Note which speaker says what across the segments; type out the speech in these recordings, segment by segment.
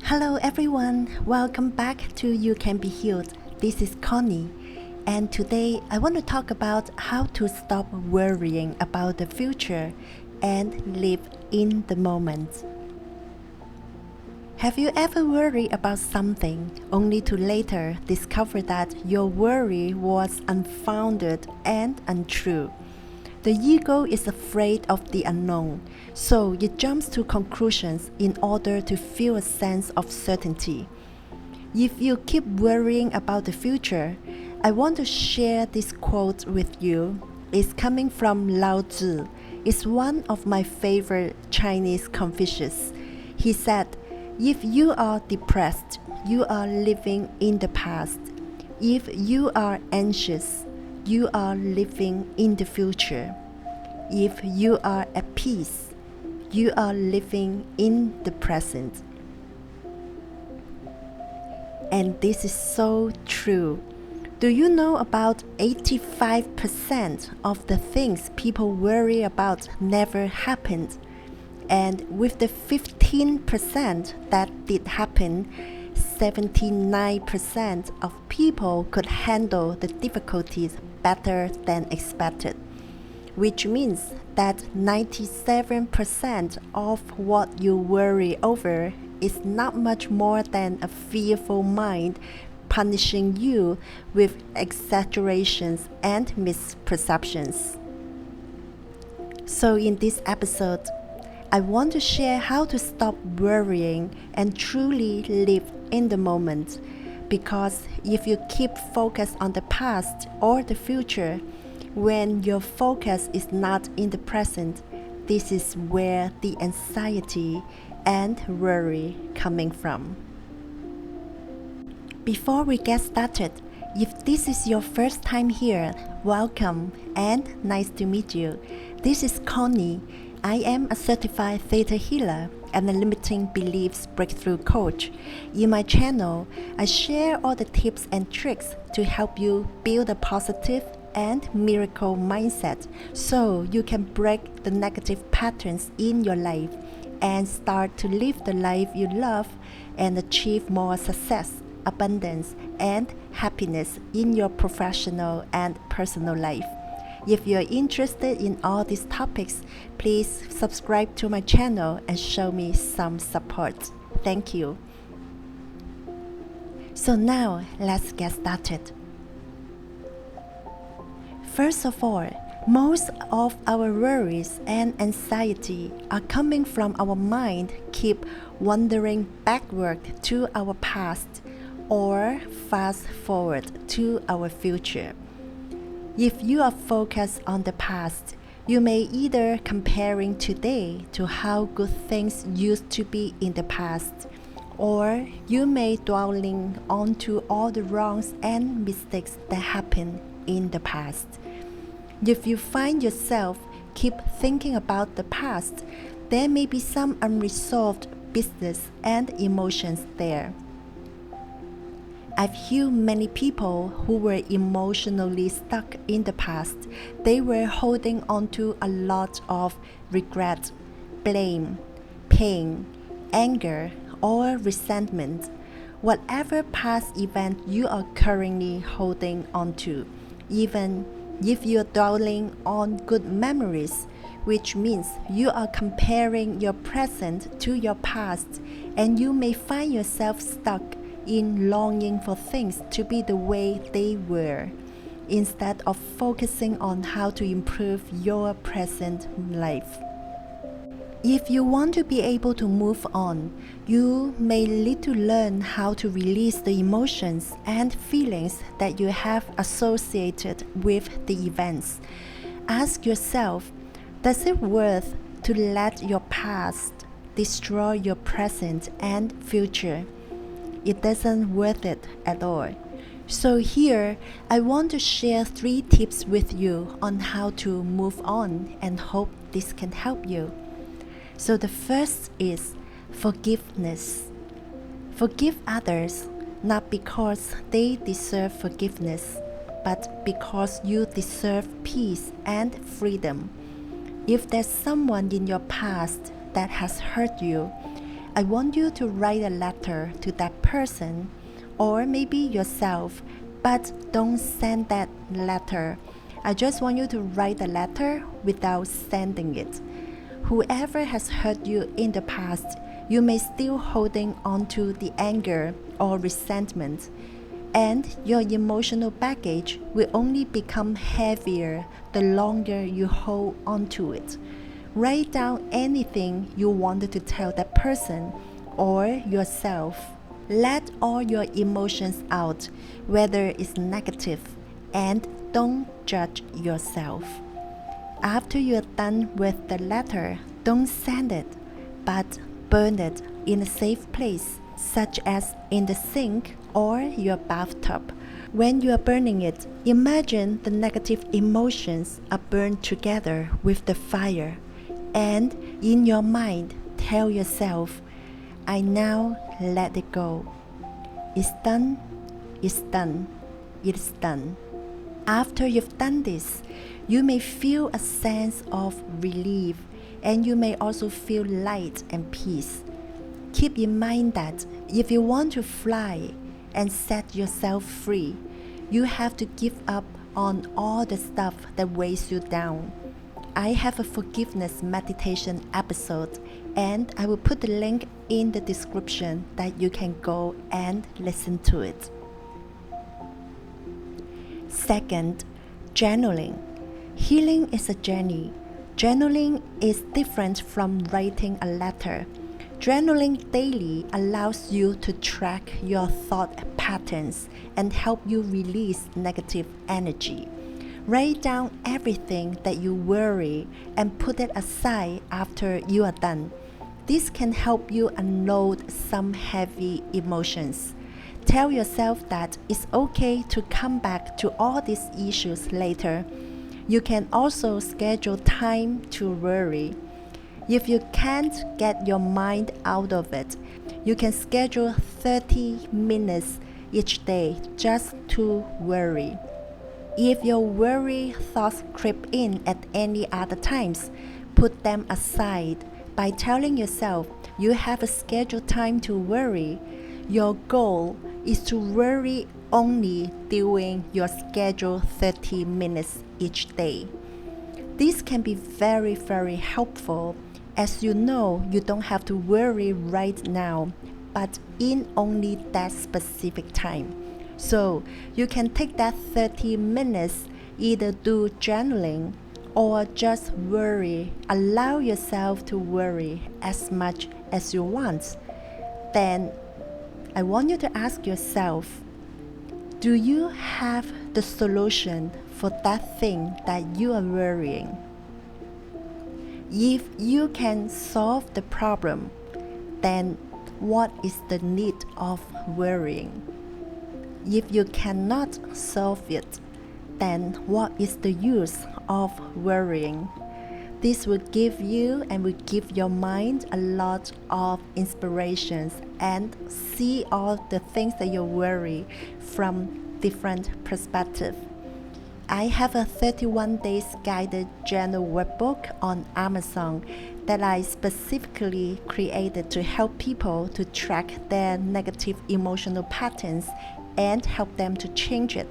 Speaker 1: Hello everyone, welcome back to You Can Be Healed. This is Connie, and today I want to talk about how to stop worrying about the future and live in the moment. Have you ever worried about something only to later discover that your worry was unfounded and untrue? The ego is afraid of the unknown, so it jumps to conclusions in order to feel a sense of certainty. If you keep worrying about the future, I want to share this quote with you. It's coming from Lao Tzu. It's one of my favorite Chinese Confucius. He said, "If you are depressed, you are living in the past. If you are anxious, you are living in the future. If you are at peace, you are living in the present." And this is so true. Do you know about 85% of the things people worry about never happened? And with the 15% that did happen, 79% of people could handle the difficulties better than expected, which means that 97% of what you worry over is not much more than a fearful mind punishing you with exaggerations and misperceptions. So in this episode, I want to share how to stop worrying and truly live in the moment. Because if you keep focused on the past or the future, when your focus is not in the present, this is where the anxiety and worry coming from. Before we get started, if this is your first time here, welcome and nice to meet you. This is Connie. I am a certified theta healer and a limiting beliefs breakthrough coach. In my channel, I share all the tips and tricks to help you build a positive and miracle mindset so you can break the negative patterns in your life and start to live the life you love and achieve more success, abundance, and happiness in your professional and personal life. If you're interested in all these topics, please subscribe to my channel and show me some support. Thank you. So now, let's get started. First of all, most of our worries and anxiety are coming from our mind keep wandering backward to our past or fast forward to our future. If you are focused on the past, you may either comparing today to how good things used to be in the past, or you may dwelling onto all the wrongs and mistakes that happened in the past. If you find yourself keep thinking about the past, there may be some unresolved business and emotions there. I've heard many people who were emotionally stuck in the past. They were holding on to a lot of regret, blame, pain, anger, or resentment. Whatever past event you are currently holding on to, even if you're dwelling on good memories, which means you are comparing your present to your past, and you may find yourself stuck in longing for things to be the way they were, instead of focusing on how to improve your present life. If you want to be able to move on, you may need to learn how to release the emotions and feelings that you have associated with the events. Ask yourself, does it worth to let your past destroy your present and future? It doesn't worth it at all. So here, I want to share 3 tips with you on how to move on and hope this can help you. So the first is forgiveness. Forgive others, not because they deserve forgiveness, but because you deserve peace and freedom. If there's someone in your past that has hurt you, I want you to write a letter to that person or maybe yourself, but don't send that letter. I just want you to write a letter without sending it. Whoever has hurt you in the past, you may still holding on to the anger or resentment, and your emotional baggage will only become heavier the longer you hold on to it. Write down anything you wanted to tell that person or yourself. Let all your emotions out, whether it's negative, and don't judge yourself. After you're done with the letter, don't send it, but burn it in a safe place, such as in the sink or your bathtub. When you are burning it, imagine the negative emotions are burned together with the fire, and in your mind, tell yourself, I now let it go. It's done, it's done, it's done. After you've done this, you may feel a sense of relief, and you may also feel light and peace. Keep in mind that if you want to fly and set yourself free, you have to give up on all the stuff that weighs you down. I have a forgiveness meditation episode, and I will put the link in the description that you can go and listen to it. Second, journaling. Healing is a journey. Journaling is different from writing a letter. Journaling daily allows you to track your thought patterns and help you release negative energy. Write down everything that you worry and put it aside after you are done. This can help you unload some heavy emotions. Tell yourself that it's okay to come back to all these issues later. You can also schedule time to worry. If you can't get your mind out of it, you can schedule 30 minutes each day just to worry. If your worry thoughts creep in at any other times, put them aside by telling yourself you have a scheduled time to worry. Your goal is to worry only during your scheduled 30 minutes each day. This can be very, very helpful, as you know you don't have to worry right now, but in only that specific time. So you can take that 30 minutes, either do journaling or just worry. Allow yourself to worry as much as you want. Then I want you to ask yourself, do you have the solution for that thing that you are worrying? If you can solve the problem, then what is the need of worrying? If you cannot solve it, then what is the use of worrying? This will give you and will give your mind a lot of inspirations and see all the things that you worry from different perspectives. I have a 31 days guided journal workbook on Amazon that I specifically created to help people to track their negative emotional patterns and help them to change it.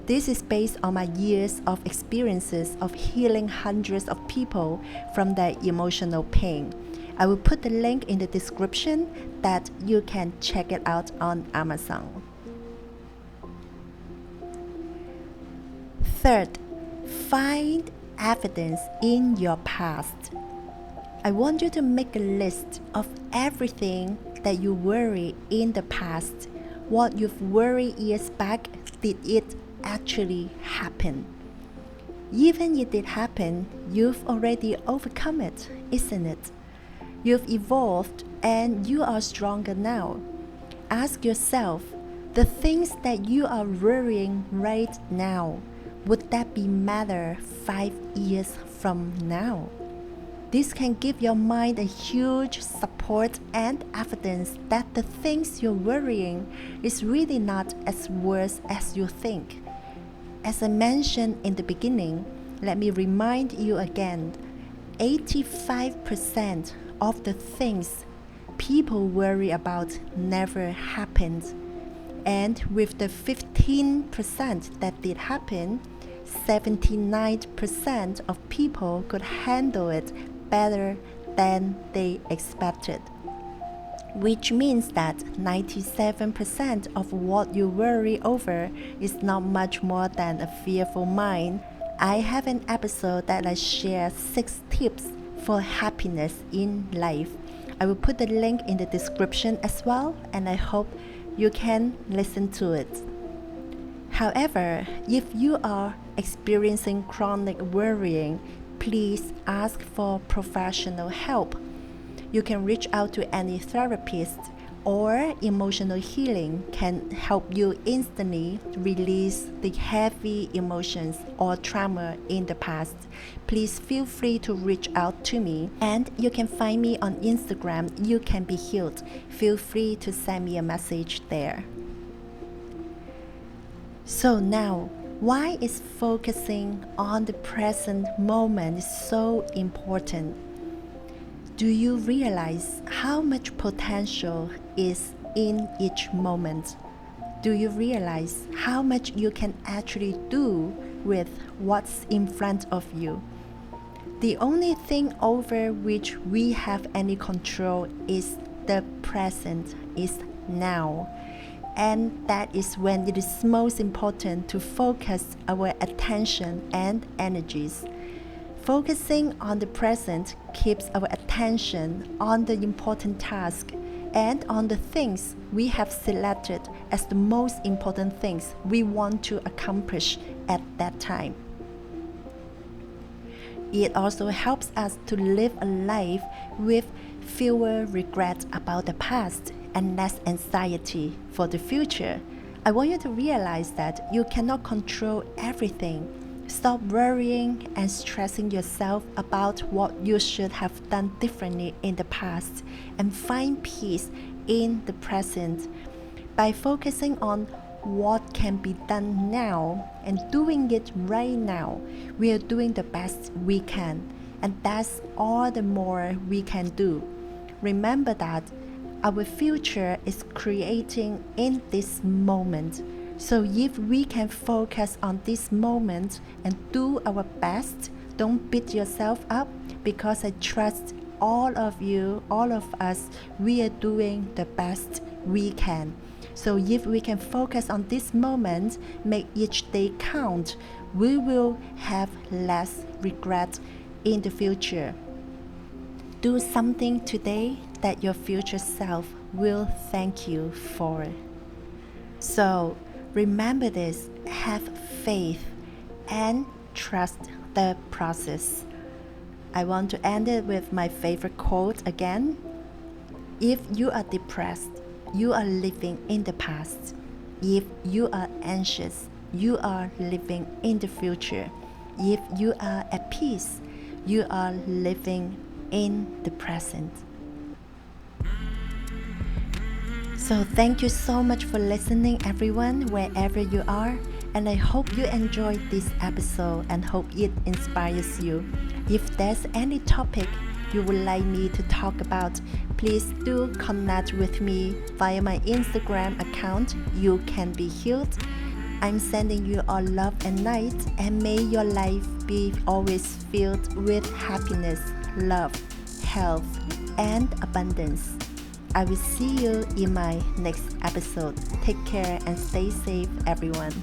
Speaker 1: This is based on my years of experiences of healing hundreds of people from their emotional pain. I will put the link in the description that you can check it out on Amazon. Third, find evidence in your past. I want you to make a list of everything that you worry in the past. What you've worried years back, did it actually happen? Even if it happened, you've already overcome it, isn't it? You've evolved and you are stronger now. Ask yourself, the things that you are worrying right now, would that be matter 5 years from now? This can give your mind a huge support and evidence that the things you're worrying is really not as worse as you think. As I mentioned in the beginning, let me remind you again, 85% of the things people worry about never happened. And with the 15% that did happen, 79% of people could handle it better than they expected. Which means that 97% of what you worry over is not much more than a fearful mind. I have an episode that I share 6 tips for happiness in life. I will put the link in the description as well, and I hope you can listen to it. However, if you are experiencing chronic worrying, please ask for professional help. You can reach out to any therapist, or emotional healing can help you instantly release the heavy emotions or trauma in the past. Please feel free to reach out to me, and you can find me on Instagram, You Can Be Healed. Feel free to send me a message there. So now, why is focusing on the present moment so important? Do you realize how much potential is in each moment? Do you realize how much you can actually do with what's in front of you? The only thing over which we have any control is the present, is now. And that is when it is most important to focus our attention and energies. Focusing on the present keeps our attention on the important task and on the things we have selected as the most important things we want to accomplish at that time. It also helps us to live a life with fewer regrets about the past and less anxiety for the future. I want you to realize that you cannot control everything. Stop worrying and stressing yourself about what you should have done differently in the past, and find peace in the present. By focusing on what can be done now and doing it right now, we are doing the best we can, and that's all the more we can do. Remember that our future is creating in this moment. So if we can focus on this moment and do our best, don't beat yourself up, because I trust all of you, all of us, we are doing the best we can. So if we can focus on this moment, make each day count, we will have less regret in the future. Do something today that your future self will thank you for. So remember this, have faith and trust the process. I want to end it with my favorite quote again. If you are depressed, you are living in the past. If you are anxious, you are living in the future. If you are at peace, you are living in the present. So thank you so much for listening, everyone, wherever you are. And I hope you enjoyed this episode and hope it inspires you. If there's any topic you would like me to talk about, please do connect with me via my Instagram account, You Can Be Healed. I'm sending you all love and light, and may your life be always filled with happiness, love, health, and abundance. I will see you in my next episode. Take care and stay safe, everyone.